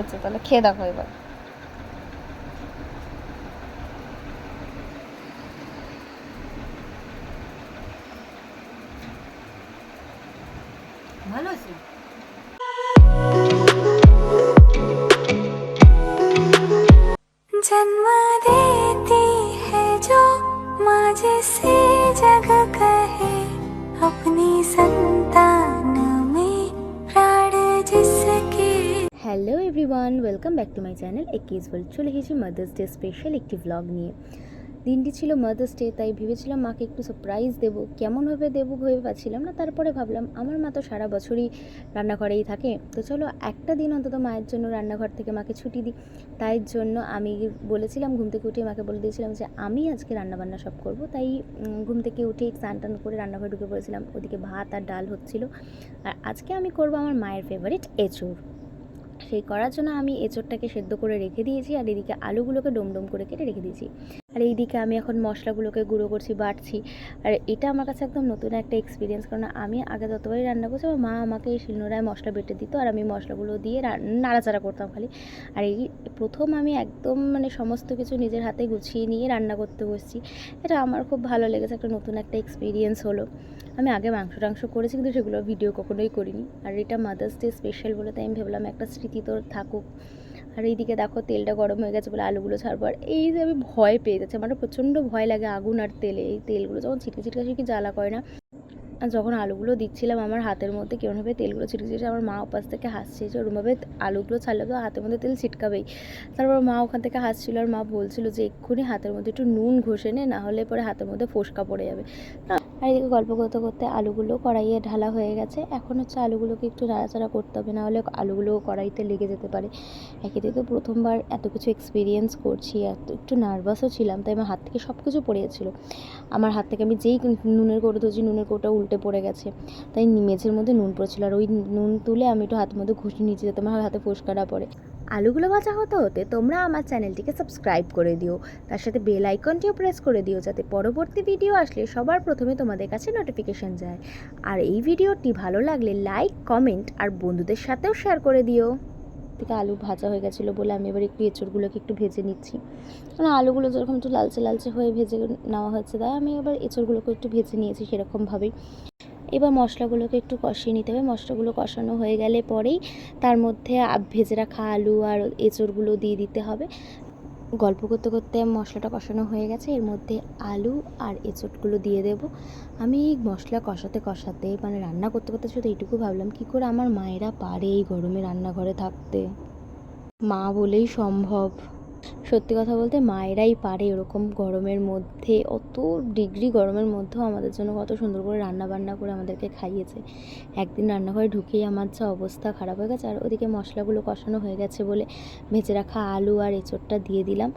হচ্ছে, তাহলে খেয়ে দেখো এবার। ভালো আছে। जन्म देती है जो माँ जिसे जग कहे अपनी संतान में प्राण जिसके। Hello everyone, welcome back to my channel একিজ ওয়ার্ল্ড। চলে গেছি মাদার্স ডে স্পেশাল একটি ব্লগ নিয়ে। দিনটি ছিল মাদার্স ডে, তাই ভেবেছিলাম মাকে একটু সারপ্রাইজ দেবো। কেমনভাবে দেবো ভেবে পাচ্ছিলাম না। তারপরে ভাবলাম আমার মা তো সারা বছরই রান্নাঘরেই থাকে, তো চলো একটা দিন অন্তত মায়ের জন্য রান্নাঘর থেকে মাকে ছুটি দিই। তাই জন্য আমি বলেছিলাম, ঘুম থেকে উঠে মাকে বলে দিয়েছিলাম যে আমি আজকে রান্নাবান্না সব করব। তাই ঘুম থেকে উঠে স্নান টান করে রান্নাঘরে ঢুকে পড়েছিলাম। ওদিকে ভাত আর ডাল হচ্ছিল। আর আজকে আমি করব আমার মায়ের ফেভারিট এঁচোড়। সেই করার জন্য আমি এঁচোড়টাকে সেদ্ধ করে রেখে দিয়েছি, আর এদিকে আলুগুলোকে ডোম করে কেটে রেখে দিয়েছি। আর এইদিকে আমি এখন মশলাগুলোকে গুঁড়ো করছি, বাটছি। আর এটা আমার কাছে একদম নতুন একটা এক্সপিরিয়েন্স, কারণ আমি আগে যতবারই রান্না করছি আমার মা আমাকে এই শিলনোড়ায় মশলা বেটে দিত, আর আমি মশলাগুলো দিয়ে নাড়াচাড়া করতাম খালি। আর এই প্রথম আমি একদম সমস্ত কিছু নিজের হাতে গুছিয়ে নিয়ে রান্না করতে বসছি। এটা আমার খুব ভালো লেগেছে, একটা নতুন একটা এক্সপিরিয়েন্স হলো। আমি আগে মাংস টাংস করেছি, কিন্তু সেগুলো ভিডিও কখনোই করিনি। আর এটা মাদার্স ডে স্পেশাল বলে তাই আমি ভাবলাম একটা স্মৃতি তো থাকুক। আর এইদিকে দেখো তেলটা গরম হয়ে গেছে বলে আলুগুলো ছাড়বো। আর এই যে আমি ভয় পেয়ে যাচ্ছি, আমার প্রচণ্ড ভয় লাগে আগুন আর তেলে। এই তেলগুলো যখন ছিটকে জ্বালা করে না, আর যখন আলুগুলো দিচ্ছিলাম আমার হাতের মধ্যে কেমনভাবে তেলগুলো ছিটকে, আমার মা ওপাশ থেকে হাসছে যে ওরমভাবে আলুগুলো ছাড়লে তো হাতের মধ্যে তেল ছিটকাবেই। তারপর মা ওখান থেকে হাসছিল, আর মা বলছিল যে এক্ষুনি হাতের মধ্যে একটু নুন ঘষে নে, না হলে পরে হাতের মধ্যে ফোসকা পড়ে যাবে। আর এদিকে গল্প করতে করতে আলুগুলো কড়াইয়ে ঢালা হয়ে গেছে। এখন হচ্ছে আলুগুলোকে একটু নাড়াচাড়া করতে হবে, না হলে আলুগুলো কড়াইতে লেগে যেতে পারে। একে তো প্রথমবার এত কিছু এক্সপিরিয়েন্স করছি, একটু নার্ভাসও ছিলাম, তাই আমার হাত থেকে সব কিছু পড়ে যাচ্ছিলো। আমার হাত থেকে আমি যেই নুনের কৌটো ধরছি, নুনের কৌটা উল্টে পড়ে গেছে, তাই মেঝের মধ্যে নুন পড়েছিল। আর ওই নুন তুলে আমি একটু হাতের মধ্যে ঘুষি নিচে, যাতে আমার হাতে ফোসকা না পড়ে। আলুগুলো ভাজা হতে হতে তোমরা আমার চ্যানেলটিকে সাবস্ক্রাইব করে দিও, তার সাথে বেল আইকনটিও প্রেস করে দিও, যাতে পরবর্তী ভিডিও আসলে সবার প্রথমে তোমাদের কাছে নোটিফিকেশন যায়। আর এই ভিডিওটি ভালো লাগলে লাইক, কমেন্ট আর বন্ধুদের সাথেও শেয়ার করে দিও। থেকে আলু ভাজা হয়ে গেছিলো বলে আমি এবার একটু এঁচড়গুলোকে একটু ভেজে নিচ্ছি। কারণ আলুগুলো যেরকম একটু লালচে লালচে হয়ে ভেজে নেওয়া হয়েছে, তাই আমি এবার এঁচড়গুলোকে একটু ভেজে নিয়েছি সেরকমভাবেই। এবার মশলাগুলোকে একটু কষিয়ে নিতে হবে। মশলাগুলো কষানো হয়ে গেলে পরেই তার মধ্যে ভেজে রাখা আলু আর এঁচড়গুলো দিয়ে দিতে হবে। গল্প করতে করতে মশলাটা কষানো হয়ে গেছে, এর মধ্যে আলু আর এঁচড়গুলো দিয়ে দেব। আমি মশলা কষাতে কষাতে রান্না করতে করতে শুধু এইটুকু ভাবলাম, কী করে আমার মায়েরা পারে এই গরমে রান্নাঘরে থাকতে। মা বলেই সম্ভব। সত্যি কথা বলতে মায়েরাই পারে এরকম গরমের মধ্যে, অত ডিগ্রি গরমের মধ্যেও আমাদের জন্য কত সুন্দর করে রান্না বান্না করে আমাদেরকে খাইয়েছে। একদিন রান্নাঘরে ঢুকেই আমার যা অবস্থা খারাপ হয়ে গেছে। আর ওদিকে মশলাগুলো কষানো হয়ে গেছে বলে ভেজে রাখা আলু আর এঁচড়টা দিয়ে দিলাম।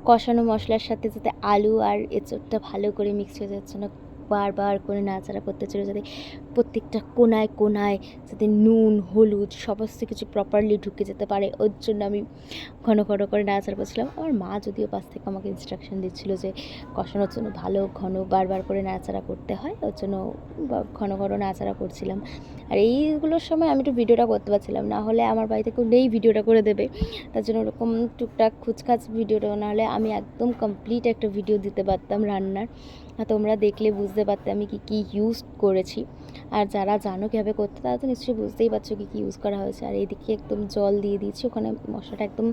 কষানো মশলার সাথে যাতে আলু আর এঁচড়টা ভালো করে মিক্স হয়ে যাচ্ছে না, বারবার করে নাড়াচাড়া করতে ছিল, যাতে প্রত্যেকটা কোনায় কোনায় যাতে নুন হলুদ সমস্ত কিছু প্রপারলি ঢুকে যেতে পারে। ওর জন্য আমি ঘন ঘন করে নাড়াচাড়া করছিলাম। আমার মা যদিও পাশ থেকে আমাকে ইনস্ট্রাকশন দিচ্ছিল যে কষানোর জন্য ভালো ঘন বারবার করে নাড়াচাড়া করতে হয়, ওর জন্য ঘন ঘন নাড়াচাড়া করছিলাম। আর এইগুলোর সময় আমি একটু ভিডিওটা করতে পারছিলাম না, হলে আমার বাড়িতে কেউ নেই ভিডিওটা করে দেবে। তার জন্য ওরকম টুকটাক খুচখাচ ভিডিওটা, নাহলে আমি একদম কমপ্লিট একটা ভিডিও দিতে পারতাম রান্নার। আর তোমরা দেখলে বুঝতে পারতে আমি কী ইউজ করেছি। আর যারা জানো কীভাবে করতে, তারা তো নিশ্চয়ই বুঝতেই পারছো কী ইউজ করা হয়েছে। আর এইদিকে একদম জল দিয়ে দিয়েছি, ওখানে মশলাটা একদম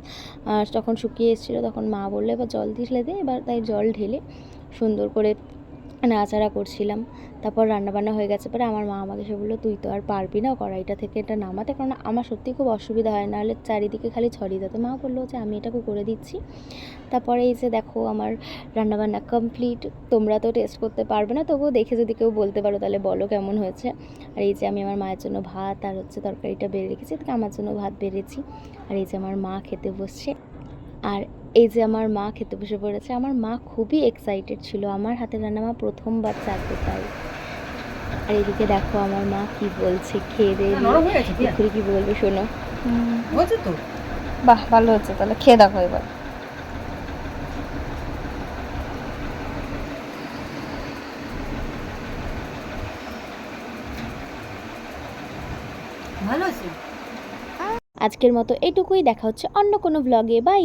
যখন শুকিয়ে এসেছিলো তখন মা বললো এবার জল ঢেলে দে। এবার তাই জল ঢেলে সুন্দর করে নাড়াচাড়া করছিলাম। তারপর রান্নাবান্না হয়ে গেছে পরে আমার মা আমাকে এসে বললো, তুই তো আর পারবি না কড়াইটা থেকে এটা নামাতে, কারণ আমার সত্যিই খুব অসুবিধা হয়, নাহলে চারিদিকে খালি ছড়িয়ে যেত। মা বললো যে আমি এটাকে করে দিচ্ছি। তারপরে এই যে দেখো আমার রান্নাবান্না কমপ্লিট। তোমরা তো টেস্ট করতে পারবে না, তবুও দেখে যদি কেউ বলতে পারো তাহলে বলো কেমন হয়েছে। আর এই যে আমি আমার মায়ের জন্য ভাত আর তরকারিটা বেড়ে রেখেছি, তাকে আমার জন্য ভাত বেড়েছি। আর এই যে আমার মা খেতে বসছে। আর এই যে আমার মা খেতে বসে পড়েছে। আমার মা খুবই এক্সাইটেড ছিল, আমার হাতে রান্না মা প্রথমবার চাখবে তাই। আর এদিকে দেখো আমার মা কি বলছে, খেয়ে দিয়ে কি বলবে শোনো। হয়েছে তো। বাহ, ভালো হচ্ছে, তাহলে খেয়ে দেখো এবার। ভালো আছে। আজকের মতো এটুকুই, দেখা হচ্ছে অন্য কোনো ভ্লগে। বাই।